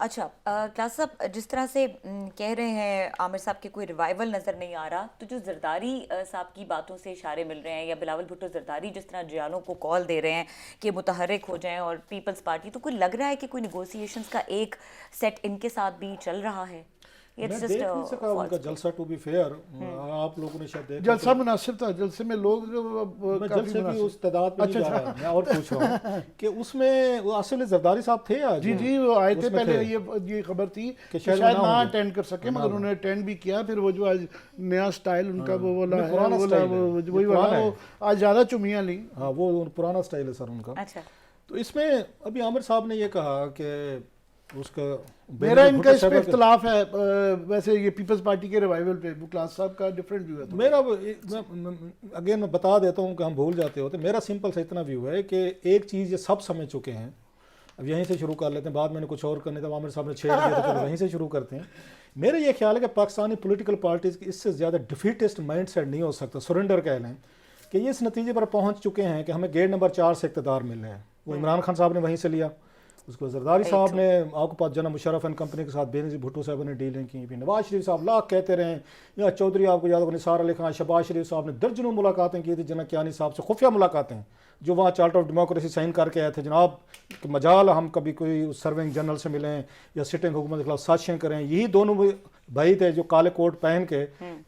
اچھا کلاس صاحب، جس طرح سے کہہ رہے ہیں عامر صاحب کے کوئی ریوائول نظر نہیں آ رہا، تو جو زرداری صاحب کی باتوں سے اشارے مل رہے ہیں، یا بلاول بھٹو زرداری جس طرح جیالوں کو کال دے رہے ہیں کہ متحرک ہو جائیں اور پیپلز پارٹی، تو کوئی لگ رہا ہے کہ کوئی نیگوسیشنز کا ایک سیٹ ان کے ساتھ بھی چل رہا ہے؟ میں دیکھ نہیں سکا ان کا جلسہ، ٹو بی فیئر آپ لوگوں نے شاید دیکھا جلسہ مناسب تھا، جلسے میں لوگ میں جلسے بھی اس تعداد میں نہیں جا رہا، میں اور پوچھ رہا ہوں کہ اس میں وہ اصل زرداری صاحب تھے آج؟ جی وہ آئے تھے پہلے، یہ خبر تھی کہ شاید نہ اٹینڈ کر سکے، مگر انہوں نے اٹینڈ بھی کیا. پھر وہ جو آج نیا سٹائل ان کا وہ وہی والا، وہ آج زیادہ چمیاں لیں. ہاں وہ پرانا سٹائل ہے سر ان کا. اچھا، تو اس میں ابھی عامر صاحب نے یہ کہا کہ اس کا میرا ان کا اس پہ اختلاف ہے. ویسے یہ پیپلز پارٹی کے ریوائول پہ کلاس صاحب کا ڈیفرنٹ ویو ہے. میرا اگین میں بتا دیتا ہوں کہ ہم بھول جاتے ہوتے. میرا سمپل سا اتنا ویو ہے کہ ایک چیز یہ سب سمجھ چکے ہیں. اب یہیں سے شروع کر لیتے ہیں، بعد میں نے کچھ اور کرنے تھا، عامر صاحب نے چھیڑ دیا، تو چلو وہیں سے شروع کرتے ہیں. میرا یہ خیال ہے کہ پاکستانی پولیٹیکل پارٹیز کی اس سے زیادہ ڈیفیٹسٹ مائنڈ سیٹ نہیں ہو سکتا، سرنڈر کہہ لیں، کہ یہ اس نتیجے پر پہنچ چکے ہیں کہ ہمیں گیٹ نمبر 4 سے اقتدار مل رہا ہے. وہ عمران خان صاحب نے وہیں سے لیا، اس کو زرداری صاحب نے آپ کے پاس جناب مشرف اینڈ کمپنی کے ساتھ بے نظیر بھٹو صاحب نے ڈیلنگ کی. پھر نواز شریف صاحب لاکھ کہتے رہے، یا چودھری آپ کو یاد ہوگا نثار علی خان، شہباز شریف صاحب نے درجنوں ملاقاتیں کی تھی جناب کیانی صاحب سے، خفیہ ملاقاتیں جو وہاں چارٹر آف ڈیموکریسی سائن کر کے آئے تھے. جناب مجال ہم کبھی کوئی سرونگ جنرل سے ملیں یا سٹنگ حکومت کے خلاف سازشیں کریں. یہی دونوں بھائی تھے جو کالے کوٹ پہن کے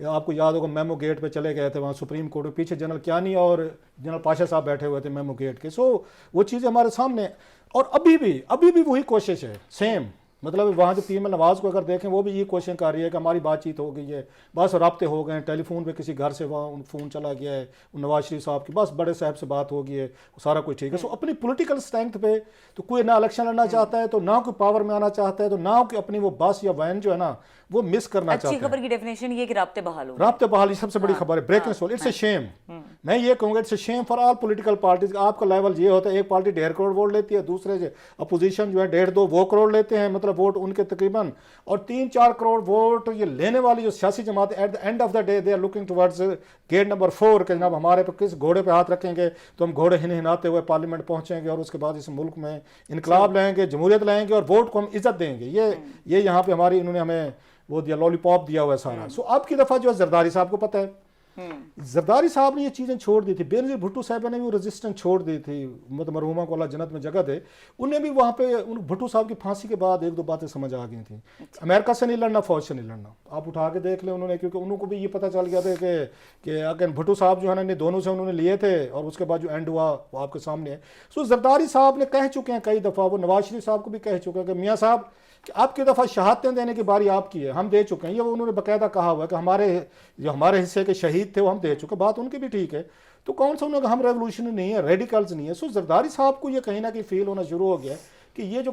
آپ کو یاد ہوگا میمو گیٹ پہ چلے گئے تھے وہاں سپریم کورٹ کے پیچھے جنرل کیانی اور جنرل پاشا صاحب بیٹھے ہوئے تھے میمو گیٹ کے. سو وہ چیزیں ہمارے سامنے، اور ابھی بھی وہی کوشش ہے سیم. مطلب وہاں جو پی ایم نواز کو اگر دیکھیں وہ بھی یہ کوشش کر رہی ہے کہ ہماری بات چیت ہو گئی ہے، بس رابطے ہو گئے ہیں، ٹیلی فون پہ کسی گھر سے وہاں فون چلا گیا ہے نواز شریف صاحب کی، بس بڑے صاحب سے بات ہو گئی ہے، سارا کچھ ٹھیک ہے. سو اپنی پولیٹیکل اسٹرینتھ پہ تو کوئی نہ الیکشن لڑنا چاہتا ہے، تو نہ کوئی پاور میں آنا چاہتا ہے، تو نہ کہ اپنی وہ بس یا وین جو ہے نا وہ مس کرنا چاہتا ہے. اچھی خبر کی ڈیفینیشن یہ کہ رابطے بحال ہو، رابطے بحالی سب سے بڑی خبر ہے. Breaking soul, it's a shame. میں یہ کہوں گا it's a shame for all political parties. آپ کا لیول یہ ہوتا ہے ایک پارٹی 1.5 کروڑ ووٹ لیتی ہے، دوسرے جو اپوزیشن جو ہے 1.5-2 وہ کروڑ لیتے ہیں، مطلب ووٹ ان کے تقریباً، اور 3-4 کروڑ ووٹ یہ لینے والی جو سیاسی جماعت at the end of the day they are looking towards gate number 4 کہ جناب ہمارے پہ کس گھوڑے پہ ہاتھ رکھیں گے تو ہم گھوڑے ہناتے ہوئے پارلیمنٹ پہنچیں گے اور اس کے بعد اس ملک میں انقلاب لائیں گے، جمہوریت لائیں گے اور ووٹ کو ہم عزت دیں گے. یہ یہاں پہ ہماری انہوں نے ہمیں وہ دیا، لالی پاپ دیا ہوا ہے سارا. سو اب کی دفعہ جو ہے زرداری صاحب کو پتہ ہے، زرداری صاحب نے یہ چیزیں چھوڑ دی تھی. بے نظیر بھٹو صاحب نے بھی وہ ریزسٹنس چھوڑ دی تھی، مرحومہ کو اللہ جنت میں جگہ دے. انہیں بھی وہاں پہ بھٹو صاحب کی پھانسی کے بعد 1-2 باتیں سمجھ آ گئی تھیں. امریکہ سے نہیں لڑنا، فوج سے نہیں لڑنا. آپ اٹھا کے دیکھ لیں انہوں نے، کیونکہ انہوں کو بھی یہ پتہ چل گیا تھا کہ اگر بھٹو صاحب جو ہے نا دونوں سے انہوں نے لیے تھے اور اس کے بعد جو اینڈ ہوا وہ آپ کے سامنے ہے. سو زرداری صاحب نے کہہ چکے ہیں کئی دفعہ، وہ نواز شریف صاحب کو بھی کہہ چکے ہیں کہ میاں صاحب کہ آپ کی دفعہ شہادتیں دینے کی باری آپ کی ہے، ہم دے چکے ہیں. یہ انہوں نے باقاعدہ کہا ہوا ہے کہ ہمارے حصے کے شہید تھے وہ ہم دے چکے. بات ان کی بھی ٹھیک ہے. تو کون سا انہوں نے ہم ریولوشن نہیں ہے، ریڈیکلز نہیں ہے. سو زرداری صاحب کو یہ کہیں نہ کہیں فیل ہونا شروع ہو گیا کہ یہ جو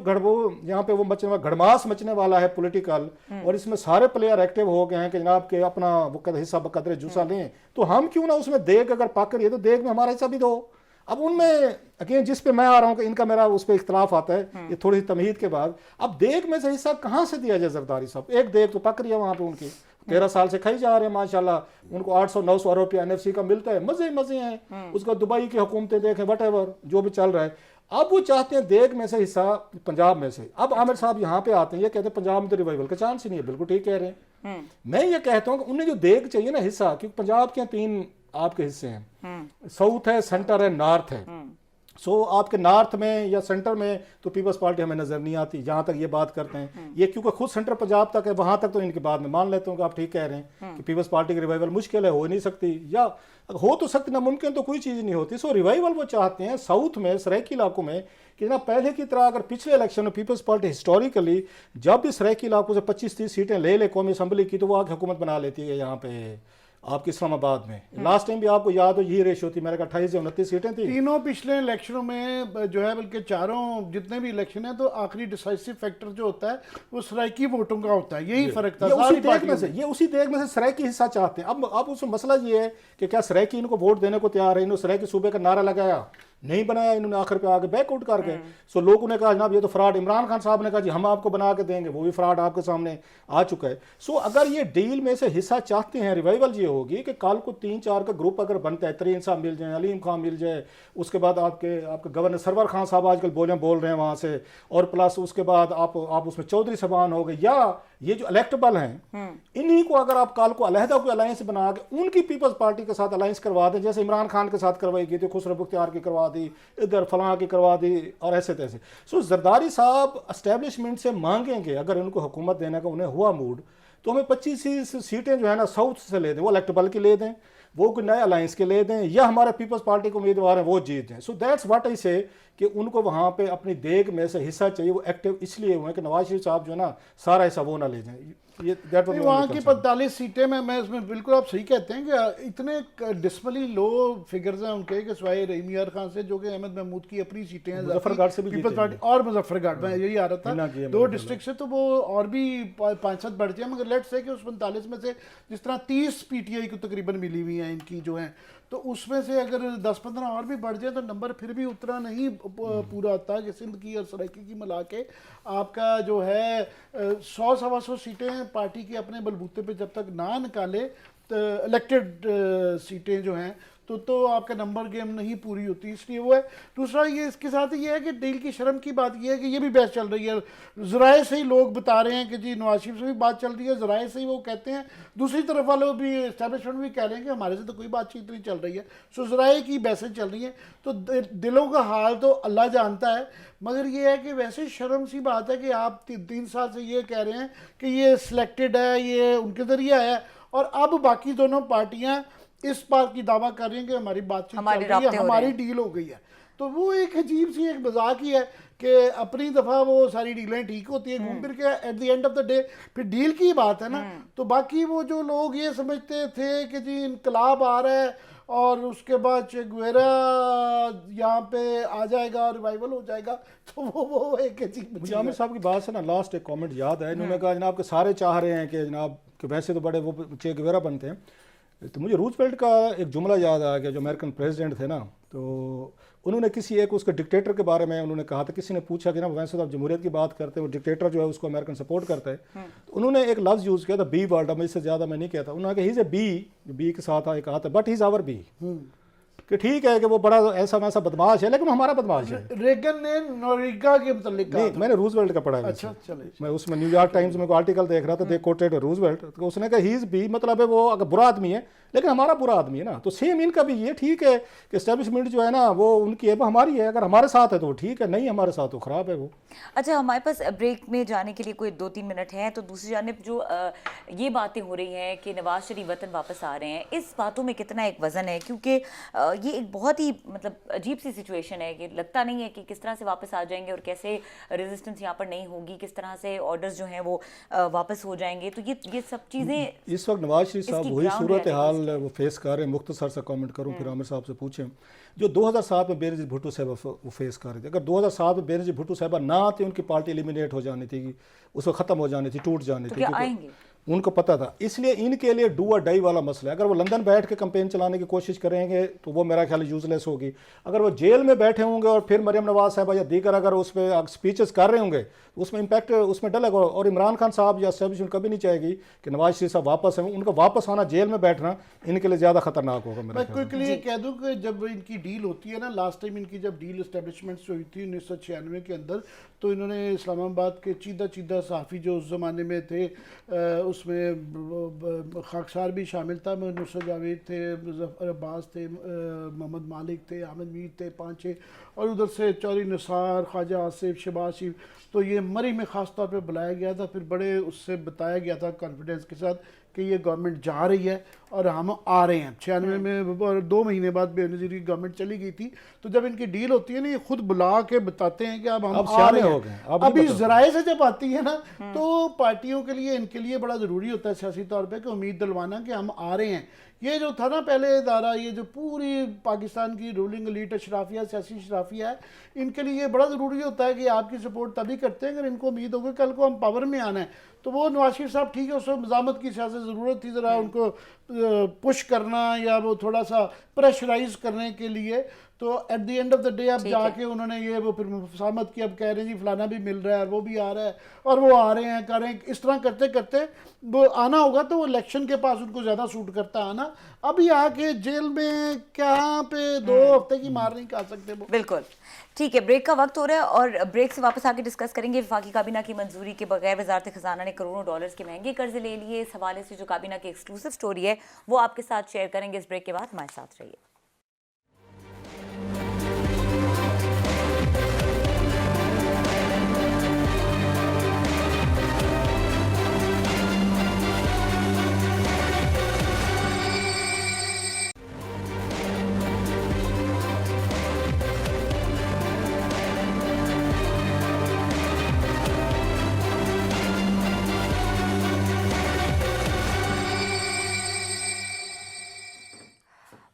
یہاں پہ وہ گھڑماس مچنے والا ہے پولیٹیکل، اور اس میں سارے پلیئر ایکٹیو ہو گئے ہیں کہ جناب کہ اپنا وہ حصہ بقدر جوسا لیں، تو ہم کیوں نہ اس میں دیگ اگر پک رہی ہے تو دیگ میں ہمارا حصہ بھی دو. اب ان میں اگین جس پہ میں آ رہا ہوں کہ ان کا میرا اس پہ اختلاف آتا ہے یہ تھوڑی سی تمہید کے بعد. اب دیگ میں سے حصہ کہاں سے دیا جائے زرداری صاحب؟ ایک دیگ تو پک رہی ہے وہاں پہ ان کی، 13 سال سے کھائی جا رہے ہیں ماشاءاللہ. ان کو 800-900 ارب روپیہ NFC کا ملتا ہے، مزے ہیں. اس کا دبئی کی حکومتیں دیکھیں، وٹ ایور جو بھی چل رہا ہے. اب وہ چاہتے ہیں دیگ میں سے حصہ پنجاب میں سے. اب عامر صاحب یہاں پہ آتے ہیں، یہ کہتے ہیں پنجاب میں تو ریوائول کا چانس ہی نہیں ہے. بالکل ٹھیک کہہ رہے ہیں. میں یہ کہتا ہوں کہ انہیں جو دیگ چاہیے نا حصہ، کیونکہ پنجاب کے 3 آپ کے حصے ہیں، ساؤتھ ہے، سینٹر ہے، نارتھ ہے. سو آپ کے نارتھ میں یا سینٹر میں تو پیپلز پارٹی ہمیں نظر نہیں آتی جہاں تک یہ بات کرتے ہیں. یہ کیونکہ خود سینٹر پنجاب تک ہے، وہاں تک تو ان کی بات میں مان لیتا ہوں کہ آپ ٹھیک کہہ رہے ہیں کہ پیپلز پارٹی کی ریوائول مشکل ہے، ہو نہیں سکتی، یا ہو تو سکتی، ناممکن تو کوئی چیز نہیں ہوتی. سو ریوائول وہ چاہتے ہیں ساؤتھ میں، سرائیکی علاقوں میں، کہ جناب پہلے کی طرح اگر پچھلے الیکشن میں پیپلز پارٹی ہسٹوریکلی جب بھی سرائیکی علاقوں سے 25-30 سیٹیں لے قومی اسمبلی کی تو وہ آگے حکومت بنا لیتی ہے یہاں پہ آپ کے اسلام آباد میں. لاسٹ ٹائم بھی آپ کو یاد ہو یہی ریشو تھی، میرے کا 28 یا 29 سیٹیں تھیں. تینوں پچھلے الیکشنوں میں جو ہے، بلکہ چاروں جتنے بھی الیکشن ہیں تو آخری ڈیسائسو فیکٹر جو ہوتا ہے وہ سرائیکی ووٹوں کا ہوتا ہے. یہی فرق تھا. یہ اسی دیگ میں سے سرائیکی حصہ چاہتے ہیں. اب اس میں مسئلہ یہ ہے کہ کیا سرائیکی ان کو ووٹ دینے کو تیار ہے؟ انہوں نے سرائیکی صوبے کا نعرہ لگایا نہیں بنایا انہوں نے, آخر پہ آگے بیک آؤٹ کر گئے. سو لوگوں نے کہا جناب یہ تو فراڈ. عمران خان صاحب نے کہا جی ہم آپ کو بنا کے دیں گے, وہ بھی فراڈ آپ کے سامنے آ چکا ہے. سو اگر یہ ڈیل میں سے حصہ چاہتے ہیں, ریوائول یہ ہوگی کہ کل کو 3-4 کا گروپ اگر بنتا ہے, ترین صاحب مل جائیں, علیم خان مل جائے, اس کے بعد آپ کے گورنر سرور خان صاحب آج کل بول رہے ہیں وہاں سے, اور پلس اس کے بعد آپ اس میں چودھری صاحبان ہو گئے, یا یہ جو الیکٹیبل ہیں انہی کو اگر آپ کال کو علیحدہ کوئی الائنس بنا کے ان کی پیپلز پارٹی کے ساتھ الائنس کروا دیں, جیسے عمران خان کے ساتھ کروائی گئی تھی, خسرو بختیار کی کروا دی, ادھر فلاں کی کروا دی, اور ایسے تیسے. سو زرداری صاحب اسٹیبلشمنٹ سے مانگیں گے اگر ان کو حکومت دینے کا انہیں ہوا موڈ, تو ہمیں 25 سیٹیں جو ہے نا ساؤتھ سے لے دیں, وہ الیکٹیبل کی لے دیں, وہ کوئی نئے الائنس کے لے دیں, یا ہمارے پیپلز پارٹی کو امیدوار ہیں وہ جیت دیں. سو دیٹس واٹ آئی سے کہ ان کو وہاں پہ اپنی دیگ میں سے حصہ چاہیے. وہ ایکٹیو اس لیے ہوئے کہ نواز شریف صاحب جو ہے نا سارا حصہ وہ نہ لے جائیں. وہاں کی 45 سیٹیں میں اس میں بالکل آپ صحیح کہتے ہیں کہ اتنے ڈسملی لو فگرز ہیں ان کے, کہ سوائے رحیم یار خان سے جو کہ احمد محمود کی اپنی سیٹیں ہیں, مظفر گڑھ سے بھی پیپلز پارٹی اور مظفر گڑھ میں یہی آ رہا تھا 2 ڈسٹرکٹ سے, تو وہ اور بھی 5-7 بڑھ جائیں. مگر لیٹس سے کہ اس 45 میں سے جس طرح 30 پی ٹی آئی کو تقریباً ملی ہوئی ہیں ان کی جو ہیں, تو اس میں سے اگر 10-15 اور بھی بڑھ جائیں تو نمبر پھر بھی اتنا نہیں پورا ہوتا کہ سندھ کی اور سرائکی کی ملا کے آپ کا جو ہے 100-125 سیٹیں پارٹی کے اپنے بلبوتے پہ جب تک نہ نکالے الیکٹڈ سیٹیں جو ہیں تو آپ کا نمبر گیم نہیں پوری ہوتی. اس لیے وہ ہے. دوسرا یہ اس کے ساتھ یہ ہے کہ ڈیل کی شرم کی بات یہ ہے کہ یہ بھی بحث چل رہی ہے, ذرائع سے ہی لوگ بتا رہے ہیں کہ جی نواز شریف سے بھی بات چل رہی ہے, ذرائع سے ہی وہ کہتے ہیں, دوسری طرف والے بھی اسٹیبلشمنٹ بھی کہہ رہے ہیں کہ ہمارے سے تو کوئی بات چیت نہیں چل رہی ہے. سو ذرائع کی بحثیں چل رہی ہیں, تو دلوں کا حال تو اللہ جانتا ہے. مگر یہ ہے کہ ویسے شرم سی بات ہے کہ آپ 3 سال سے یہ کہہ رہے ہیں کہ یہ سلیکٹڈ ہے, یہ ان کے ذریعہ ہے, اور اب باقی دونوں پارٹیاں اس بات کی دعویٰ کر رہی ہیں کہ ہماری بات چیت چل رہی ہے, ہماری ڈیل ہو گئی ہے. تو وہ ایک عجیب سی ایک مذاق ہی ہے کہ اپنی دفعہ وہ ساری ڈیلیں ٹھیک ہوتی ہیں, گھوم پھر کے at the end of the day پھر ڈیل کی بات ہے نا. تو باقی وہ جو لوگ یہ سمجھتے تھے کہ جی انقلاب آ رہا ہے اور اس کے بعد چے گویرا یہاں پہ آ جائے گا, ریوائول ہو جائے گا, تو وہ ایک عجیب. مجھے عامر صاحب کی بات سے نا لاسٹ ایک کامنٹ یاد ہے, انہوں نے کہا جناب کہ سارے چاہ رہے ہیں کہ جناب کہ ویسے تو بڑے وہ چے گویرا بنتے ہیں. تو مجھے روزویلٹ کا ایک جملہ یاد آ گیا, جو امریکن پریزیڈنٹ تھے نا, تو انہوں نے کسی ایک اس کے ڈکٹیٹر کے بارے میں انہوں نے کہا تھا, کسی نے پوچھا کہ نا ویسے تو آپ جمہوریت کی بات کرتے ہیں, وہ ڈکٹیٹر جو ہے اس کو امریکن سپورٹ کرتا ہے, تو انہوں نے ایک لفظ یوز کیا تھا بی ورڈ, اب اس سے زیادہ میں نہیں کہتا. انہوں نے کہا ہی از اے بی کے ساتھ کہا تھا, but he is our be, کہ ٹھیک ہے کہ وہ بڑا ایسا ویسا بدماش ہے لیکن ہمارا بدماش ہے. ریگن نے نوریگا کے متعلق نہیں, میں نے روزویلٹ کا پڑھا ہے. اچھا چلے, میں اس میں نیو یارک ٹائمز میں کوئی آرٹیکل دیکھ رہا تھا, دے کوٹیڈ روزویلٹ, تو اس نے کہا ہی از بی, مطلب ہے وہ اگر برا آدمی ہے لیکن ہمارا برا آدمی ہے نا. تو سیم ان کا بھی یہ ٹھیک ہے کہ اسٹیبلشمنٹ جو ہے نا وہ ان کی ہے, وہ ہماری ہے, اگر ہمارے ساتھ ہے تو وہ ٹھیک ہے, نہیں ہمارے ساتھ تو خراب ہے وہ. اچھا, ہمارے پاس بریک میں جانے کے لیے کوئی 2-3 منٹ ہیں, تو دوسری جانب جو یہ باتیں ہو رہی ہیں کہ نواز شریف وطن واپس آ رہے ہیں, اس باتوں میں کتنا ایک وزن ہے, کیونکہ یہ ایک بہت ہی مطلب عجیب سی سچویشن ہے کہ لگتا نہیں ہے کہ کس طرح سے واپس آ جائیں گے اور کیسے ریزسٹنس یہاں پر نہیں ہوگی, کس طرح سے آرڈرز جو ہیں وہ واپس ہو جائیں گے. تو یہ سب چیزیں اس وقت نواز شریف صاحب وہی صورتحال وہ فیس کر رہے ہیں. مختصر سا کامنٹ کروں پھر عامر صاحب سے پوچھیں, جو 2007 میں بے نظیر بھٹو صاحبہ وہ فیس کر رہے تھے. اگر 2007 میں بے نظیر بھٹو صاحبہ نہ آتے, ان کی پارٹی ایلیمینیٹ ہو جانی تھی, اس کو ختم ہو جانی تھی, ٹوٹ جانی تھی, ان کو پتہ تھا. اس لیے ان کے لیے ڈو اور ڈائی والا مسئلہ ہے. اگر وہ لندن بیٹھ کے کمپین چلانے کی کوشش کریں گے تو وہ میرا خیال یوز لیس ہوگی. اگر وہ جیل میں بیٹھے ہوں گے اور پھر مریم نواز صاحبہ یا دیگر اگر اس پہ اسپیچز کر رہے ہوں گے تو اس میں امپیکٹ اس میں ڈلے گا. اور عمران خان صاحب یا اسٹیبلشمنٹ کبھی نہیں چاہے گی کہ نواز شریف صاحب واپس ہیں. ان کا واپس آنا, جیل میں بیٹھنا ان کے لیے زیادہ خطرناک ہوگا. میں کوئکلی یہ کہہ دوں کہ جب ان کی ڈیل ہوتی ہے نا, لاسٹ ٹائم ان کی جب ڈیل اسٹیبلشمنٹ سے ہوئی تھی 1996 کے اندر, تو انہوں نے اسلام آباد کے چیدہ صحافی جو اس زمانے میں تھے, اس میں خاکسار بھی شامل تھا, نصرت جاوید تھے, ظفر عباس تھے, محمد مالک تھے, احمد میر تھے, 5-6, اور ادھر سے چودھری نثار, خواجہ آصف, شہباز شریف. تو یہ مری میں خاص طور پہ بلایا گیا تھا, پھر بڑے اس سے بتایا گیا تھا کانفیڈنس کے ساتھ کہ یہ گورنمنٹ جا رہی ہے اور ہم آ رہے ہیں. 96 میں 2 مہینے بعد بے نظیر کی گورنمنٹ چلی گئی تھی. تو جب ان کی ڈیل ہوتی ہے نا, یہ خود بلا کے بتاتے ہیں کہ اب ہم آ رہے ہیں. ابھی ذرائع سے جب آتی ہے نا, تو پارٹیوں کے لیے ان کے لیے بڑا ضروری ہوتا ہے سیاسی طور پہ کہ امید دلوانا کہ ہم آ رہے ہیں. یہ جو تھا نا پہلے ادارہ, یہ جو پوری پاکستان کی رولنگ ایلیٹ اشرافیہ, سیاسی اشرافیہ ہے, ان کے لیے بڑا ضروری ہوتا ہے کہ آپ کی سپورٹ تبھی کرتے ہیں اگر ان کو امید ہوگی کل کو ہم پاور میں آنا ہے. تو وہ نواز شریف صاحب ٹھیک ہے اس وقت مزاحمت کی سیاست ضرورت تھی ذرا ان کو پش کرنا یا وہ تھوڑا سا پریشرائز کرنے کے لیے، تو at the end of the day اب جا کے انہوں نے یہ وہ پھر مفاہمت کی، اب کہہ رہے ہیں جی فلانا بھی مل رہا ہے اور وہ بھی آ رہا ہے اور وہ آ رہے ہیں کر رہے ہیں، اس طرح کرتے کرتے وہ آنا ہوگا تو وہ الیکشن کے پاس ان کو زیادہ سوٹ کرتا آنا، ابھی آ کے جیل میں کہاں پہ 2 ہفتے کی مار نہیں کھا سکتے وہ۔ بالکل ٹھیک ہے، بریک کا وقت ہو رہا ہے اور بریک سے واپس آ کے ڈسکس کریں گے۔ وفاقی کابینہ کی منظوری کے بغیر وزارت خزانہ نے کروڑوں ڈالرز کے مہنگے قرضے لے لیے، اس حوالے سے جو کابینہ کی ایکسکلوسیو سٹوری ہے وہ آپ کے ساتھ شیئر کریں گے۔ اس بریک کے بعد ہمارے ساتھ رہیے۔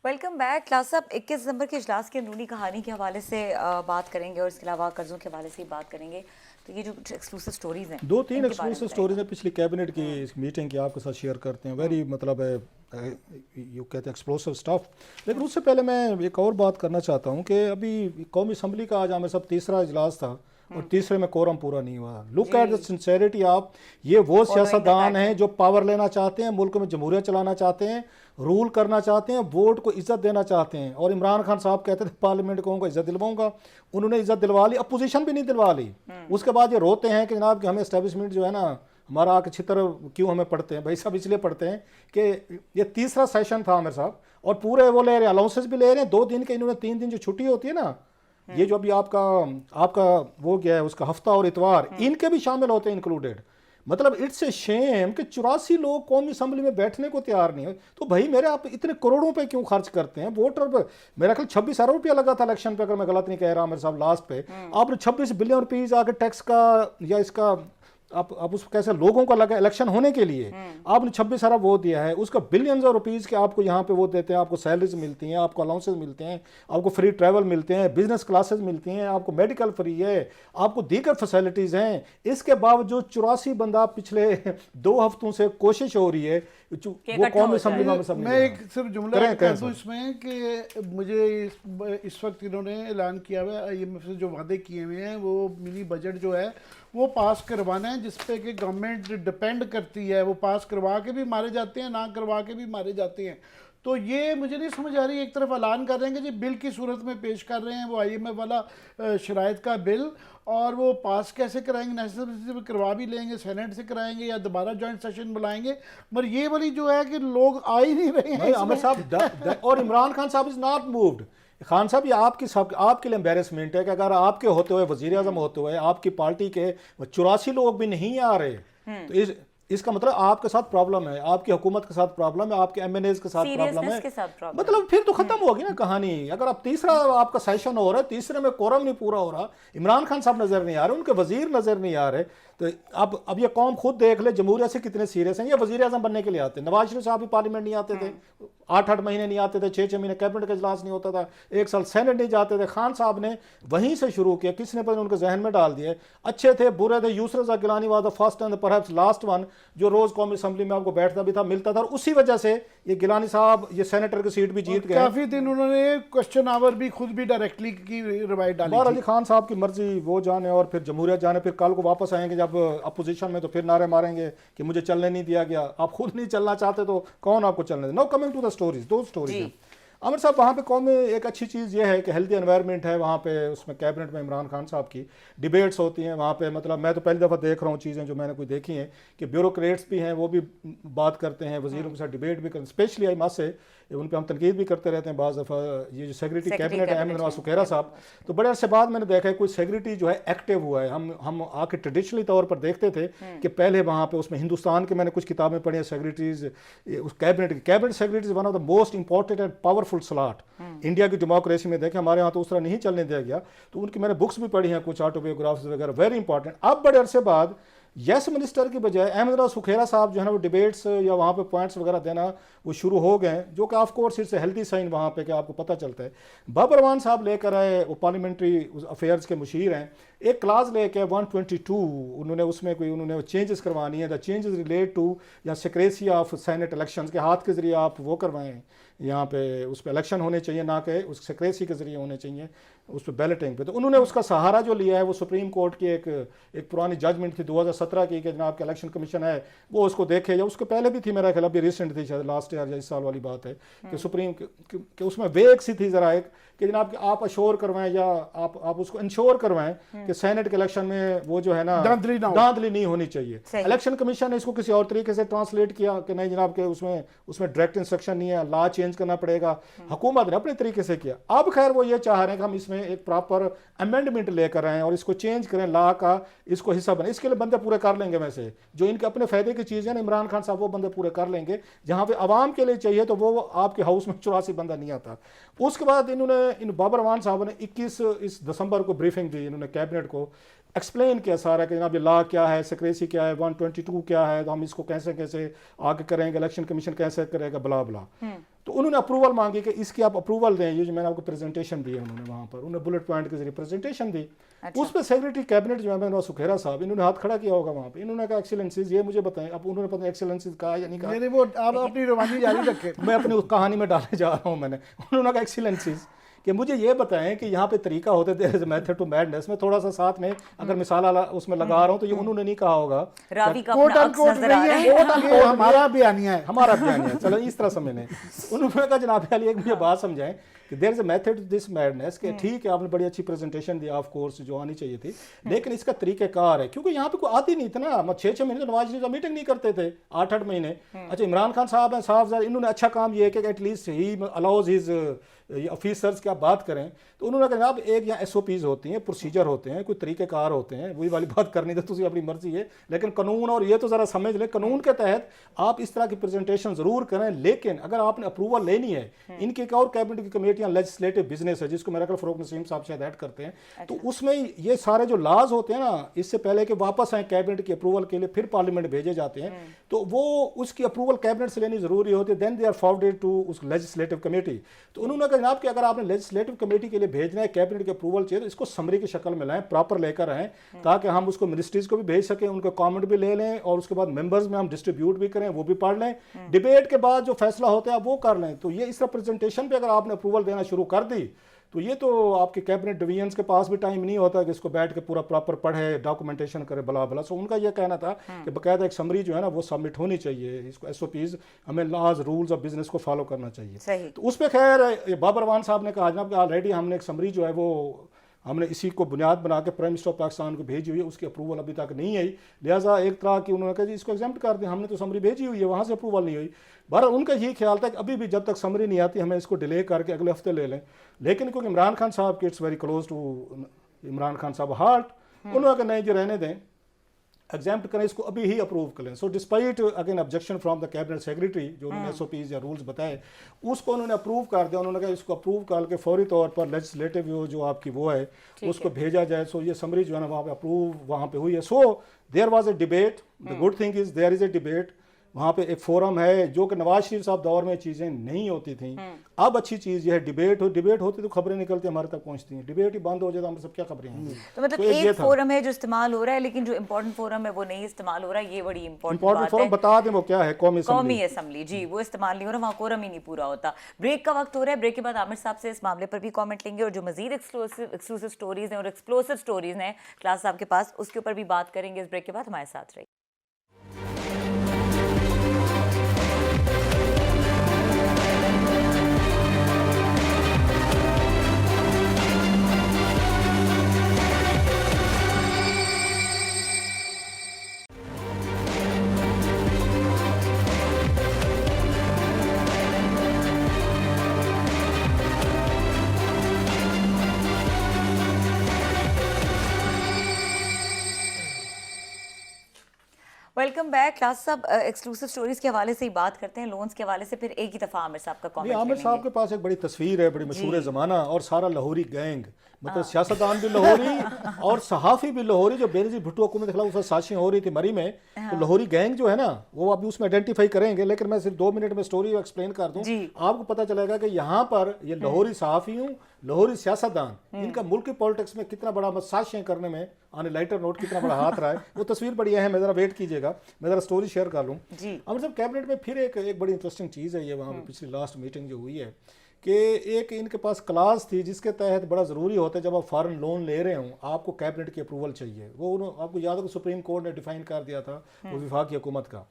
Welcome back. کلاس صاحب 21 دسمبر کے اجلاس کی اندرونی کہانی کے حوالے سے بات کریں گے اور اس کے علاوہ قرضوں کے حوالے سے بھی بات کریں گے، تو یہ جو ایکسکلوسیو سٹوریز ہیں 2-3 ایکسکلوسیو سٹوریز ہیں پچھلی کیبنٹ کی میٹنگ کی آپ کے ساتھ شیئر کرتے ہیں، ویری مطلب یوں کہتے ہیں ایکسپلوسیو سٹف۔ لیکن اس سے پہلے میں ایک اور بات کرنا چاہتا ہوں کہ ابھی قومی اسمبلی کا آج ہمیں سب تیسرا اجلاس تھا اور تیسرے میں کورم پورا نہیں ہوا۔ Look at the sincerity of, یہ وہ سیاستدان ہیں جو پاور لینا چاہتے ہیں، ملک میں جمہوریت چلانا چاہتے ہیں، رول کرنا چاہتے ہیں، ووٹ کو عزت دینا چاہتے ہیں، اور عمران خان صاحب کہتے تھے پارلیمنٹ کو عزت دلواؤں گا، انہوں نے عزت دلوا لی، اپوزیشن بھی نہیں دلوا لی۔ اس کے بعد یہ روتے ہیں کہ جناب کہ ہمیں اسٹیبلشمنٹ جو ہے نا ہمارا آ کے چھتر کیوں ہمیں پڑھتے ہیں۔ بھائی صاحب اس لیے پڑھتے ہیں کہ یہ تیسرا سیشن تھا عامر صاحب، اور پورے وہ لے رہے ہیں، الاؤنسز بھی لے رہے ہیں 2 دن کے، انہوں نے 3 دن جو چھٹی ہوتی ہے نا، یہ جو ابھی آپ کا وہ گیا ہے اس کا ہفتہ اور اتوار، ان کے بھی شامل ہوتے ہیں انکلوڈیڈ۔ مطلب اٹس اے شیم کہ 84 لوگ قومی اسمبلی میں بیٹھنے کو تیار نہیں ہوئے، تو بھائی میرے آپ اتنے کروڑوں پہ کیوں خرچ کرتے ہیں؟ ووٹر پہ میرا خیال 26 ارب روپیہ لگا تھا الیکشن پہ، اگر میں غلط نہیں کہہ رہا میرے صاحب لاسٹ پہ، آپ نے 26 بلین روپیز آ کے ٹیکس کا یا اس کا آپ اس کیسے لوگوں کا لگا الیکشن ہونے کے لیے آپ نے 26 ارب وہ دیا ہے، اس کا بلینز آف روپیز کے آپ کو یہاں پہ وہ دیتے ہیں، آپ کو سیلریز ملتی ہیں، آپ کو الاؤنسز ملتے ہیں، آپ کو فری ٹریول ملتے ہیں، بزنس کلاسز ملتی ہیں، آپ کو میڈیکل فری ہے، آپ کو دیگر فیسلٹیز ہیں۔ اس کے باوجود 84 بندہ پچھلے 2 ہفتوں سے کوشش ہو رہی ہے وہ قومی اسمبلی میں ایک صرف جملہ کہہ دوں اس میں کہ مجھے اس وقت انہوں نے اعلان کیا ہوا ہے IMF سے جو وعدے کیے ہوئے ہیں، وہ منی بجٹ جو ہے وہ پاس کروانا ہے، جس پہ کہ گورنمنٹ ڈپینڈ کرتی ہے، وہ پاس کروا کے بھی مارے جاتے ہیں، نہ کروا کے بھی مارے جاتے ہیں۔ تو یہ مجھے نہیں سمجھ آ رہی، ایک طرف اعلان کر رہے ہیں کہ جی بل کی صورت میں پیش کر رہے ہیں وہ IMF والا شرائط کا بل، اور وہ پاس کیسے کرائیں گے؟ نیشنل اسمبلی سے کروا بھی لیں گے، سینٹ سے کرائیں گے یا دوبارہ جوائنٹ سیشن بلائیں گے، مگر یہ والی جو ہے کہ لوگ آ ہی نہیں رہے ہیں عامر صاحب۔ اور عمران خان صاحب از ناٹ مووڈ۔ خان صاحب یہ آپ کے لیے امبیرسمنٹ ہے کہ اگر آپ کے ہوتے ہوئے وزیر اعظم ہوتے ہوئے آپ کی پارٹی کے 84 لوگ بھی نہیں آ رہے، تو اس کا مطلب آپ کے ساتھ پرابلم ہے، آپ کی حکومت کے ساتھ پرابلم ہے، آپ کے MNAs کے ساتھ پرابلم ہے، مطلب پھر تو ختم ہوگی نا کہانی۔ اگر اب تیسرا آپ کا سیشن ہو رہا ہے، تیسرے میں کورم نہیں پورا ہو رہا، عمران خان صاحب نظر نہیں آ رہے، ان کے وزیر نظر نہیں آ رہے، تو اب یہ قوم خود دیکھ لے جمہوریت سے کتنے سیریس ہیں۔ یہ وزیر اعظم بننے کے لیے آتے ہیں، نواز شریف صاحب بھی پارلیمنٹ نہیں آتے تھے، 8 مہینے نہیں آتے تھے، 6 مہینے کیبنٹ کا اجلاس نہیں ہوتا تھا، 1 سال سینٹ نہیں جاتے تھے۔ خان صاحب نے وہیں سے شروع کیا، کس نے پہلے ان کے ذہن میں ڈال دیا، اچھے تھے برے تھے، Yousaf Raza Gilani was the first and perhaps last one جو روز قومی اسمبلی میں آپ کو بیٹھتا بھی تھا، ملتا تھا، اور اسی وجہ سے یہ گیلانی صاحب یہ سینیٹر کی سیٹ بھی جیت گئے۔ کافی دن انہوں نے کوسچن آور بھی خود بھی ڈائریکٹلی کی روایت ڈالی۔ بہر علی خان صاحب کی مرضی، وہ جانے اور پھر جمہوریت جانے، پھر کل کو واپس آئیں گے جب اپوزیشن میں تو پھر نعرے ماریں گے کہ مجھے چلنے نہیں دیا گیا۔ آپ خود نہیں چلنا چاہتے تو کون آپ کو چلنے دے؟ No coming to the stories, دو سٹوریز ہیں عامر صاحب۔ وہاں پہ قوم میں ایک اچھی چیز یہ ہے کہ ہیلدی انوائرمنٹ ہے وہاں پہ، اس میں کیبنٹ میں عمران خان صاحب کی ڈیبیٹس ہوتی ہیں وہاں پہ، مطلب میں تو پہلی دفعہ دیکھ رہا ہوں چیزیں جو میں نے کوئی دیکھی ہیں کہ بیوروکریٹس بھی ہیں وہ بھی بات کرتے ہیں، وزیروں کے ساتھ ڈیبیٹ بھی کرتے ہیں، اسپیشلی آئی مس سے ان پہ ہم تنقید بھی کرتے رہتے ہیں بعض دفعہ۔ یہ جو سیکریٹری کیبنٹ ہے احمد نواز سکھیرا صاحب، تو بڑے عرصے بعد میں نے دیکھا ہے کوئی سیکریٹری جو ہے ایکٹیو ہوا ہے۔ ہم آ کے ٹریڈیشنلی طور پر دیکھتے تھے کہ پہلے وہاں پہ اس میں ہندوستان کے میں نے کچھ کتابیں پڑھی ہیں سیکریٹریز، اس cabinet secretary one of the most important and powerful slot India کی ڈیموکریسی میں۔ دیکھیں ہمارے یہاں تو اس طرح نہیں چلنے دیا گیا، تو ان کی میں نے بکس بھی پڑھی ہیں کچھ آٹوبیوگرافز وغیرہ، ویری امپورٹنٹ۔ اب بڑے عرصے بعد یس منسٹر کی بجائے احمد نواز سکھیرا صاحب جو ہے نا وہ ڈیبیٹس یا وہاں پہ پوائنٹس وغیرہ دینا وہ شروع ہو گئے ہیں، جو کہ of course it's a healthy sign وہاں پہ کہ آپ کو پتہ چلتا ہے۔ بابر امان صاحب لے کر آئے، وہ پارلیمنٹری افیئرز کے مشیر ہیں، ایک کلاس لے کے 122 انہوں نے اس میں کوئی انہوں نے چینجز کروانی ہے. دا چینجز ریلیٹ ٹو یا سیکریسی آف سینٹ الیکشنز کے ہاتھ کے ذریعے آپ وہ کروائیں یہاں پہ اس پہ الیکشن ہونے چاہیے نہ کہ اس سیکریسی کے ذریعے ہونے چاہیے اس پہ بیلٹنگ پہ. تو انہوں نے اس کا سہارا جو لیا ہے وہ سپریم کورٹ کی ایک پرانی ججمنٹ تھی 2017 کی کہ جناب کہ الیکشن کمیشن ہے وہ اس کو دیکھے, یا اس کو پہلے بھی تھی میرا خیال ابھی ریسنٹ تھی شاید لاسٹ ایئر یا اس سال والی بات ہے کہ سپریم کہ اس میں ویک سی تھی ذرا ایک کہ جناب کہ آپ اشور کروائیں یا آپ اس کو انشور کروائیں کہ سینٹ کے الیکشن میں وہ جو ہے نا داندلی نہیں ہونی چاہیے. الیکشن کمیشن نے اس کو کسی اور طریقے سے ٹرانسلیٹ کیا کہ نہیں جناب کہ اس میں ڈائریکٹ انسٹرکشن نہیں ہے, لا چینج کرنا پڑے گا. حکومت نے اپنے طریقے سے کیا. اب خیر وہ یہ چاہ رہے ہیں کہ ہم اس میں ایک پراپر امینڈمنٹ لے کر آئیں اور اس کو چینج کریں, لا کا اس کو حصہ بنیں. اس کے لیے بندے پورے کر لیں گے, ویسے جو ان کے اپنے فائدے کی چیزیں ہیں عمران خان صاحب وہ بندے پورے کر لیں گے. جہاں پہ عوام کے لیے چاہیے تو وہ آپ کے ہاؤس میں 84 بندہ نہیں آتا. اس کے بعد انہوں نے بابر امان صاحب نے 21 دسمبر کو بریفنگ دی, انہوں نے کیبنٹ کو ایکسپلین کیا سارا کہ جناب یہ لا کیا ہے, سیکریسی کیا ہے, 122 کیا ہے, ہم اس کو کیسے آگے کریں گے, الیکشن کمیشن کیسے کرے گا, بلا بلا. تو انہوں نے اپروول مانگی کہ اس کی آپ اپروول دیں. یہ جو میں نے آپ کو پریزنٹیشن دی ہے انہوں نے وہاں پر انہوں نے بلٹ پوائنٹ کے ذریعے پریزنٹیشن دی. اس پہ سیکریٹری کیبنٹ جو ہے میں سکھیرا صاحب انہوں نے ہاتھ کھڑا کیا ہوگا وہاں پہ. انہوں نے کہا ایکسیلنسیز یہ مجھے بتائیں. اب انہوں نے پتہ ایکسیلنسیز کہا یا نہیں کہا, نہیں وہ آپ اپنی روانی جاری رکھیں, میں اپنی اس کہانی میں ڈالنے جا رہا ہوں. میں نے انہوں نے کہا ایکسیلنسیز کہ مجھے یہ بتائیں کہ یہاں پہ طریقہ ہوتے تھے میتھڈ ٹو میڈنس میں تھوڑا سا ساتھ میں اگر مثال اس میں لگا رہا ہوں تو یہ انہوں نے نہیں کہا ہوگا ہمارا بیانیہ ہے, ہمارا بیانیہ ہے. چلو اس طرح سمجھیں. انہوں نے کہا جناب علی ایک مجھے بات سمجھائیں کہ there is a method to this madness کہ ٹھیک ہے آپ نے بڑی اچھی پریزنٹیشن دی آف کورس جو آنی چاہیے تھی, لیکن اس کا طریقہ کار ہے کیونکہ یہاں پہ کوئی آتی نہیں تھا نا. 6 مہینے نواز شریف میٹنگ نہیں کرتے تھے 8 مہینے. اچھا عمران خان صاحب ہیں صاحب انہوں نے اچھا کام یہ ہے کہ at least he allows his officers کی آپ بات کریں تو انہوں نے کہا جناب ایک یہاں ایس او پیز ہوتی ہیں, پروسیجر ہوتے ہیں, کوئی طریقہ کار ہوتے ہیں, وہی والی بات کرنی تو اپنی مرضی ہے, لیکن قانون اور یہ تو ذرا سمجھ لیں قانون کے تحت آپ اس طرح کی پریزنٹیشن ضرور کریں. لیکن اگر آپ نے اپروول لینی ہے, ان کی ایک اور کیبنٹ کی کمیٹیاں لیجسلیٹو بزنس ہے جس کو میرا خیال فروغ نسیم صاحب شاید ایڈ کرتے ہیں, تو اس میں یہ سارے جو لاز ہوتے ہیں نا اس سے پہلے کہ واپس آئیں کیبنٹ کی اپروول کے لیے پھر پارلیمنٹ بھیجے جاتے ہیں تو وہ اس کی اپروول کیبنٹ سے لینی ضروری ہوتی ہے. Then they are forwarded to اس لیجسلیٹو کمیٹی. تو انہوں نے کہا جناب کہ اگر آپ نے لیجسلیٹو کمیٹی کے لیے بھیجنا ہے کیبنٹ کی اپروول چاہیے تو اس کو سمری کی شکل میں لائیں, پراپر لے کر آئیں تاکہ ہم اس کو منسٹریز کو بھی بھیج سکیں, ان کا کامنٹ بھی لے لیں اور اس کے بعد ممبرز میں ہم ڈسٹریبیوٹ بھی کریں, وہ بھی پڑھ لیں. ڈیبیٹ کے بعد جو فیصلہ ہوتا ہے آپ وہ کر لیں. تو یہ اس طرح پریزنٹیشن پہ اگر آپ نے اپروول دینا شروع کر دی تو یہ تو آپ کے کیبنٹ ڈویژنس کے پاس بھی ٹائم نہیں ہوتا کہ اس کو بیٹھ کے پورا پراپر پڑھے, ڈاکومنٹیشن کرے, بلا بلا. سو ان کا یہ کہنا تھا کہ باقاعدہ ایک سمری جو ہے نا وہ سبمٹ ہونی چاہیے, اس کو ایس او پیز ہمیں لاز رولز آف بزنس کو فالو کرنا چاہیے. تو اس پہ خیر بابر امان صاحب نے کہا جناب کہ آلریڈی ہم نے ایک سمری جو ہے وہ ہم نے اسی کو بنیاد بنا کے پرائم منسٹر آف پاکستان کو بھیجی ہوئی ہے, اس کی اپروول ابھی تک نہیں آئی, لہٰذا ایک طرح کی انہوں نے کہا جی اس کو ایگزامپٹ کر دیں. ہم نے تو سمری بھیجی ہوئی ہے, وہاں سے اپروول نہیں ہوئی. بہرحال ان کا یہ خیال تھا کہ ابھی بھی جب تک سمری نہیں آتی ہمیں اس کو ڈیلے کر کے اگلے ہفتے لے لیں. لیکن کیونکہ عمران خان صاحب کی it's very close to Imran Khan sahab heart, انہوں نے کہا نہیں جی رہنے دیں, ایگزامپٹ کریں اس کو ابھی ہی اپروو کریں. So despite again objection from the cabinet secretary جو انہوں نے ایس او پیز یا رولز بتائے اس کو انہوں نے اپروو کر دیا. انہوں نے کہا اس کو اپروو کر کے فوری طور پر لیجسلیٹو جو آپ کی وہ ہے اس کو بھیجا جائے. سو یہ سمری جو ہے نا وہاں پہ اپروو وہاں پہ ہوئی ہے. So there was a debate. The good thing is there is a debate. وہاں پہ ایک فورم ہے جو کہ نواز شریف صاحب دور میں چیزیں نہیں ہوتی تھیں. اب اچھی چیز یہ ہے ڈیبیٹ ہوتی تو خبریں نکلتی ہمارے تک پہنچتی ہیں. ڈیبیٹ ہی بند ہو جائے تو ہم سب کیا خبریں ہیں. تو مطلب ایک فورم ہے جو استعمال ہو رہا ہے لیکن جو امپورٹنٹ فورم ہے وہ نہیں استعمال ہو رہا ہے. یہ بڑی امپورٹنٹ فورم بتا دیں وہ کیا ہے, قومی اسمبلی. جی وہ استعمال نہیں ہو رہا, وہاں کورم ہی نہیں پورا ہوتا. بریک کا وقت ہو رہا ہے. بریک کے بعد عامر صاحب سے اس معاملے پر بھی کامنٹ لیں گے اور جو مزید ایکسکلوسیو سٹوریز ہیں اور ایکسپلوسیو سٹوریز ہیں کلاس صاحب کے پاس اس کے اوپر بھی بات کریں گے. اس بریک کے بعد ہمارے ساتھ رہیے. Welcome back. کلاس صاحب ایکسکلوسیو سٹوریز کے حوالے سے ہی بات کرتے ہیں, لونز کے حوالے سے پھر ایک ہی دفعہ عامر صاحب کا کامنٹ. عامر صاحب کے پاس ایک بڑی تصویر ہے, بڑی مشہور زمانہ, اور سارا لاہوری گینگ, مطلب سیاستدان بھی لاہوری اور صحافی بھی لاہوری. جو بینظیر بھٹو حکومت کے خلاف سازشیں ہو رہی تھی مری میں, تو لاہوری گینگ جو ہے نا وہ ابھی اس میں آئیڈینٹیفائی کریں گے, لیکن میں صرف 2 منٹ میں سٹوری ایکسپلین کر دوں. آپ کو پتہ چلے گا کہ یہاں پر یہ لاہوری صحافی ہوں, لاہوری سیاستدان ان کا ملکی پالیٹکس میں کتنا بڑا سازشیں کرنے میں آنے لائٹر نوٹ کتنا بڑا ہاتھ رہا ہے وہ تصویر بڑی اہم ہے. ذرا ویٹ کیجیے گا, میں ذرا سٹوری شیئر کر لوں. عامر صاحب کیبنٹ میں پھر ایک بڑی انٹرسٹنگ چیز ہے یہ, وہاں پہ پچھلی لاسٹ میٹنگ جو ہوئی ہے کہ ایک ان کے پاس کلاس تھی جس کے تحت بڑا ضروری ہوتا ہے جب آپ فارن لون لے رہے ہوں آپ کو کیبنٹ کی اپروول چاہیے. وہ آپ کو یاد ہو کہ سپریم کورٹ نے ڈیفائن کر دیا تھا وہ وفاقی حکومت کا.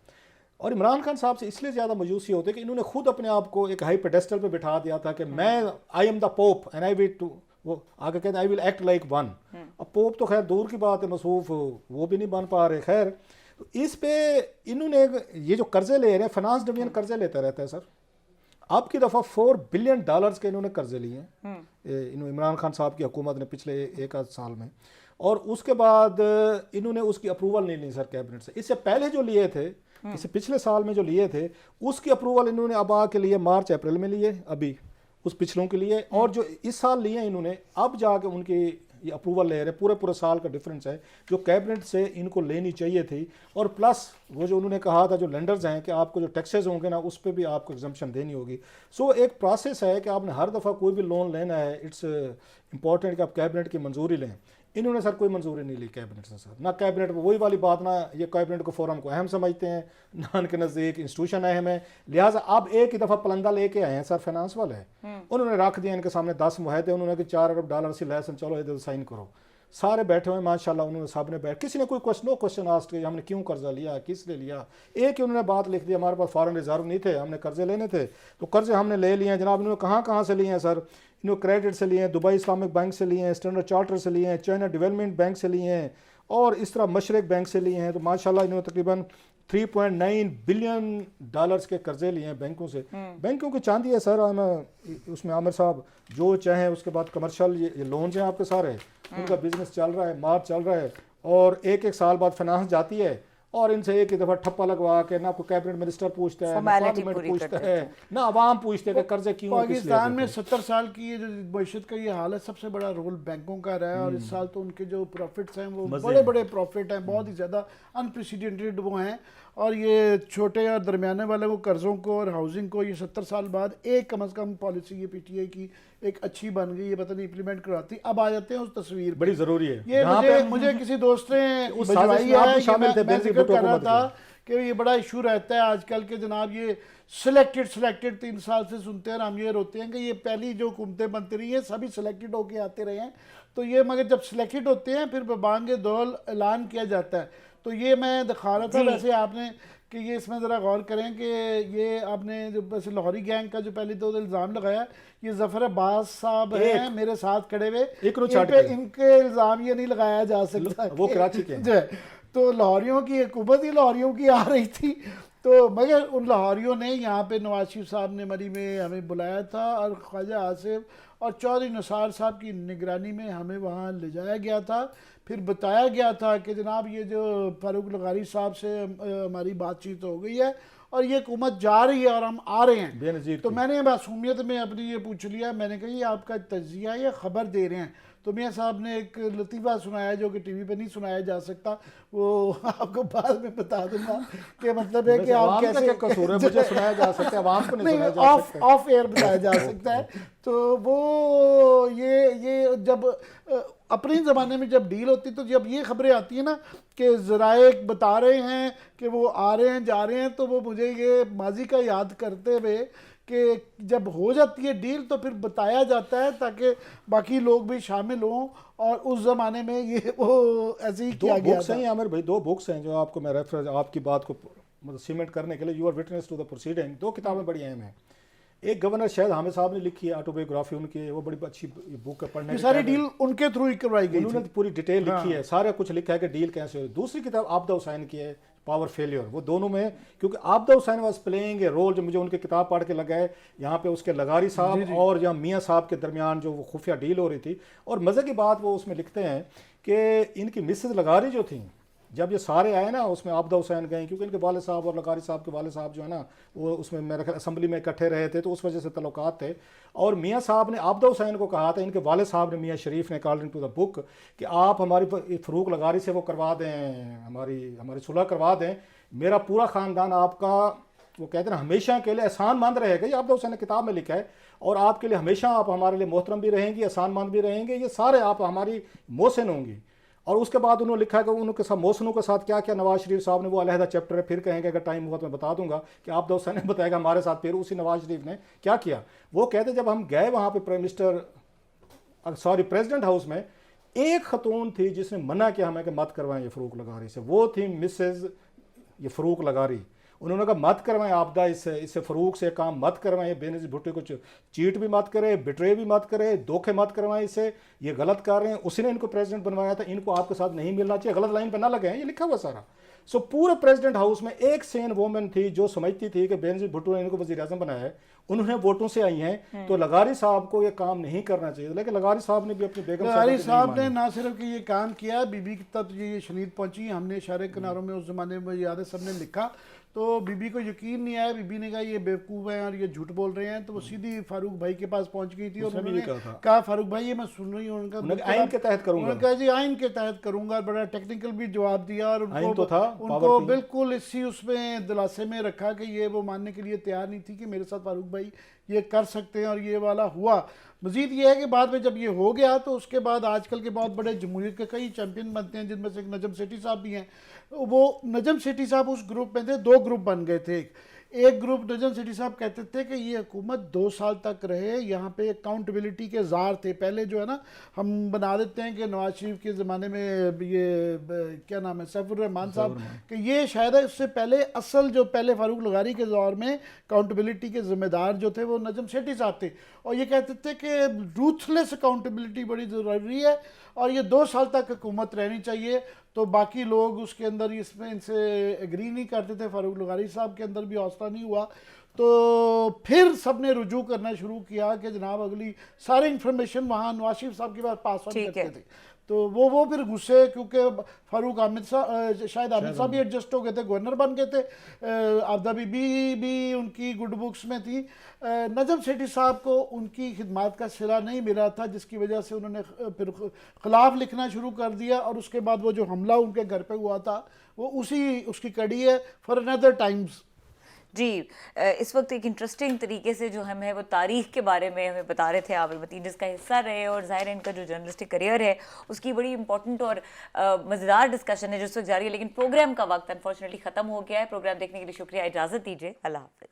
اور عمران خان صاحب سے اس لیے زیادہ مایوسی ہوتے کہ انہوں نے خود اپنے آپ کو ایک ہائی پیڈسٹل پہ بٹھا دیا تھا کہ میں I am the pope and I will to, وہ آگے کہتے ہیں I will act like one. اب پوپ تو خیر دور کی بات ہے, مصروف وہ بھی نہیں بن پا رہے. خیر اس پہ انہوں نے یہ جو قرضے لے رہے ہیں, فنانس ڈویژن قرضے لیتا رہتا ہے سر. اب کی دفعہ $4 بلین کے انہوں نے قرضے لیے ہیں عمران خان صاحب کی حکومت نے پچھلے ایک آدھ سال میں. اور اس کے بعد انہوں نے اس کی اپروول نہیں لی سر کیبنٹ سے. اس سے پہلے جو لیے تھے, اس سے پچھلے سال میں جو لیے تھے اس کی اپروول انہوں نے اب آ کے لیے مارچ اپریل میں لیے ابھی اس پچھلوں کے لیے, اور جو اس سال لیے انہوں نے اب جا کے ان کی یہ اپروول لے رہے. پورے سال کا ڈفرینس ہے جو کیبنٹ سے ان کو لینی چاہیے تھی. اور پلس وہ جو انہوں نے کہا تھا جو لینڈرز ہیں کہ آپ کو جو ٹیکسز ہوں گے نا اس پہ بھی آپ کو ایگزمپشن دینی ہوگی. سو ایک پروسیس ہے کہ آپ نے ہر دفعہ کوئی بھی لون لینا ہے, اٹس امپورٹنٹ کہ آپ کیبنٹ کی منظوری لیں. انہوں نے سر کوئی منظوری نہیں لی کیبنٹ سے سر. نہ کیبنٹ وہی والی بات, نہ یہ کیبنٹ کو فورم کو اہم سمجھتے ہیں, نہ ان کے نزدیک انسٹیٹیوشن اہم ہے. لہٰذا اب ایک ہی دفعہ پلندہ لے کے آئے ہیں سر فائنانس والے, انہوں نے رکھ دیا ان کے سامنے 10 معاہدے, انہوں نے کہ $4 ارب سے لائسنس چلو ادھر سائن کرو. سارے بیٹھے ہوئے ماشاءاللہ, انہوں نے سب نے بیٹھ, کسی نے کوئی نو کوشچن آسک کیا ہم نے کیوں قرضہ لیا, کس لیے لیا. ایک ہی انہوں نے بات لکھ دی ہمارے پاس فارن ریزرو نہیں تھے, ہم نے قرضے لینے تھے تو قرضے ہم نے لے لیے ہیں جناب. انہوں نے کہاں سے لیے ہیں سر؟ انہوں نے کریڈٹ سے لیے ہیں, دبئی اسلامک بینک سے لیے ہیں, اسٹینڈرڈ چارٹر سے لیے ہیں, چائنا ڈیولپمنٹ بینک سے لیے ہیں, اور اس طرح مشرق بینک سے لیے ہیں. تو ماشاءاللہ انہوں نے تقریباً $3.9 بلین کے قرضے لیے ہیں بینکوں سے. بینکوں کی چاندی ہے سر, اس میں عامر صاحب جو چاہیں. اس کے بعد کمرشل یہ لونز ہیں آپ کے سارے, ان کا بزنس چل رہا ہے, مارچ چل رہا ہے, اور ایک سال بعد فائنانس جاتی ہے اور ان سے ایک ہی دفعہ ٹھپا لگوا کے نہ کوئی کیبنٹ منسٹر پوچھتا ہے, نہ پارلیمنٹ پوچھتا ہے, نہ عوام پوچھتے ہیں کہ قرضے کیوں. پاکستان میں 70 سال کی یہ جو معیشت کا یہ حال ہے, سب سے بڑا رول بینکوں کا رہا ہے. اور اس سال تو ان کے جو پروفٹس ہیں وہ بڑے پروفٹ ہیں, بہت ہی زیادہ انپریسیڈنٹڈ وہ ہیں. اور یہ چھوٹے اور درمیانے والے کو قرضوں کو اور ہاؤسنگ کو یہ 70 سال بعد ایک کم از کم پالیسی یہ پی ٹی آئی کی ایک اچھی بن گئی, یہ پتہ نہیں امپلیمنٹ کراتی. اب آ جاتے ہیں اس تصویر بڑی ضروری ہے. یہ مجھے کسی دوست نے بھجوائی ہے, میں ذکر کر رہا تھا کہ یہ بڑا ایشو رہتا ہے آج کل کے جناب. یہ سلیکٹڈ 3 سال سے سنتے ہیں اور ہم یہ روتے ہیں کہ یہ پہلی جو حکومتیں بنتی رہی ہیں سبھی سلیکٹڈ ہو کے آتے رہے ہیں. تو یہ مگر جب سلیکٹڈ ہوتے ہیں پھر ببانگ دول اعلان کیا جاتا ہے. تو یہ میں دکھا رہا تھا ویسے آپ نے کہ یہ اس میں ذرا غور کریں کہ یہ آپ نے جو ویسے لاہوری گینگ کا جو پہلی تو الزام لگایا, یہ ظفر عباس صاحب ہیں میرے ساتھ کھڑے ہوئے, ان کے الزام یہ نہیں لگایا جا سکتا وہ کراچی کے ہیں. تو لاہوریوں کی حکومت ہی لاہوریوں کی آ رہی تھی. تو مگر ان لاہوریوں نے یہاں پہ نواز شریف صاحب نے مری میں ہمیں بلایا تھا, اور خواجہ آصف اور چودھری نثار صاحب کی نگرانی میں ہمیں وہاں لے جایا گیا تھا. پھر بتایا گیا تھا کہ جناب یہ جو فاروق لغاری صاحب سے ہماری بات چیت ہو گئی ہے اور یہ حکومت جا رہی ہے اور ہم آ رہے ہیں. تو میں نے معصومیت میں اپنی یہ پوچھ لیا, میں نے کہا یہ آپ کا تجزیہ یا خبر دے رہے ہیں. تو میاں صاحب نے ایک لطیفہ سنایا جو کہ ٹی وی پہ نہیں سنایا جا سکتا, وہ آپ کو بعد میں بتا دوں گا کہ مطلب ہے کہ آپ کیسے مجھے سنایا جا سکتا ہے, عوام کو نہیں سنایا جا سکتا, آف ایئر بتایا جا سکتا ہے. تو وہ یہ جب اپنے زمانے میں جب ڈیل ہوتی تو جب یہ خبریں آتی ہیں نا کہ ذرائع بتا رہے ہیں کہ وہ آ رہے ہیں جا رہے ہیں, تو وہ مجھے یہ ماضی کا یاد کرتے ہوئے کہ جب ہو جاتی ہے ڈیل تو پھر بتایا جاتا ہے تاکہ باقی لوگ بھی شامل ہوں. اور اس زمانے میں یہ وہ ایسے ہی کیا گیا تھا. 2 بکس ہیں عامر بھائی, 2 بکس ہیں جو آپ کو میں ریفرنس آپ کی بات کو سیمنٹ کرنے کے لیے, you are witness to the proceeding. 2 کتابیں بڑی اہم ہیں. ایک گورنر شاہد حامد صاحب نے لکھی ہے آٹوبیوگرافی ان کی, وہ بڑی اچھی بک ہے پڑھنے کی. ساری ڈیل ان کے تھرو ہی کروائی گئی, انہوں نے پوری ڈیٹیل لکھی ہے, سارا کچھ لکھا ہے کہ ڈیل کیسے ہوئی. دوسری کتاب عابدہ حسین کی ہے پاور فیلیور. وہ دونوں میں کیونکہ Abida Hussein was playing a role, جو مجھے ان کی کتاب پڑھ کے لگا ہے یہاں پہ اس کے لغاری صاحب اور یا میاں صاحب کے درمیان جو وہ خفیہ ڈیل ہو رہی تھی. اور مزے کی بات وہ اس میں لکھتے ہیں کہ ان کی مسز لغاری جو تھیں جب یہ سارے آئے نا اس میں عابدہ حسین گئے, کیونکہ ان کے والد صاحب اور لغاری صاحب کے والد صاحب جو ہے نا وہ اس میں میرے خیال اسمبلی میں اکٹھے رہے تھے, تو اس وجہ سے تعلقات تھے. اور میاں صاحب نے عابدہ حسین کو کہا تھا, ان کے والد صاحب نے میاں شریف نے اکارڈنگ ٹو دا بک, کہ آپ ہماری فروغ لغاری سے وہ کروا دیں, ہماری صلح کروا دیں, میرا پورا خاندان آپ کا وہ کہتے ہیں ہمیشہ کے لیے احسان مند رہے گا. یہ عبدہ حسین نے کتاب میں لکھا ہے. اور آپ کے لیے ہمیشہ آپ ہمارے لیے محترم بھی رہیں گی, احسان مند بھی رہیں گے, یہ سارے آپ ہماری محسن ہوں گی. اور اس کے بعد انہوں نے لکھا ہے کہ ان کے ساتھ محسنوں کے ساتھ کیا کیا نواز شریف صاحب نے, وہ علیحدہ چیپٹر ہے, پھر کہیں گے اگر ٹائم ہوا تو میں بتا دوں گا کہ عبدہ حسین نے بتایا گا ہمارے ساتھ پھر اسی نواز شریف نے کیا کیا. وہ کہتے جب ہم گئے وہاں پہ پریزیڈنٹ ہاؤس میں, ایک خاتون تھی جس نے منع کیا ہمیں کہ مت کروائیں یہ فروق لغاری سے. وہ تھی مسز یہ فروق لغاری. انہوں نے کہا مت کروائیں آبدہ اس سے فروق سے کام مت کروائیں, بے نظیر بھٹو کو چیٹ بھی مت کرے, بٹرے بھی مت کرے, دھوکے مت کروائیں, اس سے یہ غلط کر رہے ہیں. اسی نے ان کو پریزیڈنٹ بنوایا تھا, ان کو آپ کے ساتھ نہیں ملنا چاہیے, غلط لائن پہ نہ لگے ہیں, یہ لکھا ہوا سارا. سو پورے پریزیڈنٹ ہاؤس میں ایک سین وومن تھی جو سمجھتی تھی کہ بے نظیر بھٹو نے ان کو وزیر اعظم بنایا ہے, انہوں نے ووٹوں سے آئی ہیں, تو لغاری صاحب کو یہ کام نہیں کرنا چاہیے. لیکن لغاری صاحب نے بھی اپنی بیگم لغاری صاحب نے نہ صرف کہ یہ کام کیا, بی بی کی تب یہ شنید پہنچی, ہم نے اشارے کناروں میں اس زمانے میں یاد ہے سب نے لکھا, تو بی بی کو یقین نہیں آیا. بی بی نے کہا یہ بیوقوف ہیں اور یہ جھوٹ بول رہے ہیں, تو وہ سیدھی فاروق بھائی کے پاس پہنچ گئی تھی اور انہوں نے کہا فاروق بھائی یہ میں سن رہی ہوں, ان کا آئین کے تحت کروں گا, انہوں نے کہا جی آئین کے تحت کروں گا, بڑا ٹیکنیکل بھی جواب دیا, اور ان کو بالکل اسی اس میں دلاسے میں رکھا کہ یہ وہ ماننے کے لیے تیار نہیں تھی کہ میرے ساتھ فاروق بھائی یہ کر سکتے ہیں, اور یہ والا ہوا. مزید یہ ہے کہ بعد میں جب یہ ہو گیا تو اس کے بعد آج کل کے بہت بڑے جمہوریت کے کئی چیمپئن بنتے ہیں, جن میں سے ایک نجم سیٹھی صاحب بھی ہیں. وہ نجم سیٹھی صاحب اس گروپ میں تھے, دو گروپ بن گئے تھے. ایک گروپ نجم سیٹھی صاحب کہتے تھے کہ یہ حکومت 2 سال تک رہے, یہاں پہ اکاؤنٹیبلٹی کے زار تھے. پہلے جو ہے نا ہم بنا دیتے ہیں کہ نواز شریف کے زمانے میں یہ کیا نام ہے سیف الرحمان صاحب, کہ یہ شاید اس سے پہلے اصل جو پہلے فاروق لغاری کے دور میں اکاؤنٹیبلٹی کے ذمہ دار جو تھے وہ نجم سیٹھی صاحب تھے. اور یہ کہتے تھے کہ روتھلیس اکاؤنٹیبلٹی بڑی ضروری ہے, اور یہ 2 سال تک حکومت رہنی چاہیے. تو باقی لوگ اس کے اندر اس میں ان سے ایگری نہیں کرتے تھے, فاروق لغاری صاحب کے اندر بھی حوصلہ نہیں ہوا. تو پھر سب نے رجوع کرنا شروع کیا کہ جناب اگلی ساری انفارمیشن وہاں نواز شریف صاحب کے پاس پاس آن کرتے تھے. تو وہ پھر غصے, کیونکہ فاروق حامد صاحب شاید حامد صاحب بھی ایڈجسٹ ہو گئے تھے, گورنر بن گئے تھے, عبدہ بی بی بھی ان کی گڈ بکس میں تھی. نجم سیٹھی صاحب کو ان کی خدمات کا صلہ نہیں ملا تھا, جس کی وجہ سے انہوں نے پھر خلاف لکھنا شروع کر دیا. اور اس کے بعد وہ جو حملہ ان کے گھر پہ ہوا تھا وہ اس کی کڑی ہے فار انادر ٹائمز. جی, اس وقت ایک انٹرسٹنگ طریقے سے جو ہمیں وہ تاریخ کے بارے میں ہمیں بتا رہے تھے عامر متین, جس کا حصہ رہے, اور ظاہر ہے ان کا جو جرنلسٹک کریئر ہے اس کی بڑی امپورٹنٹ اور مزیدار ڈسکشن ہے جو اس وقت جاری ہے. لیکن پروگرام کا وقت انفارچونیٹلی ختم ہو گیا ہے. پروگرام دیکھنے کے لیے شکریہ, اجازت دیجیے, اللہ حافظ.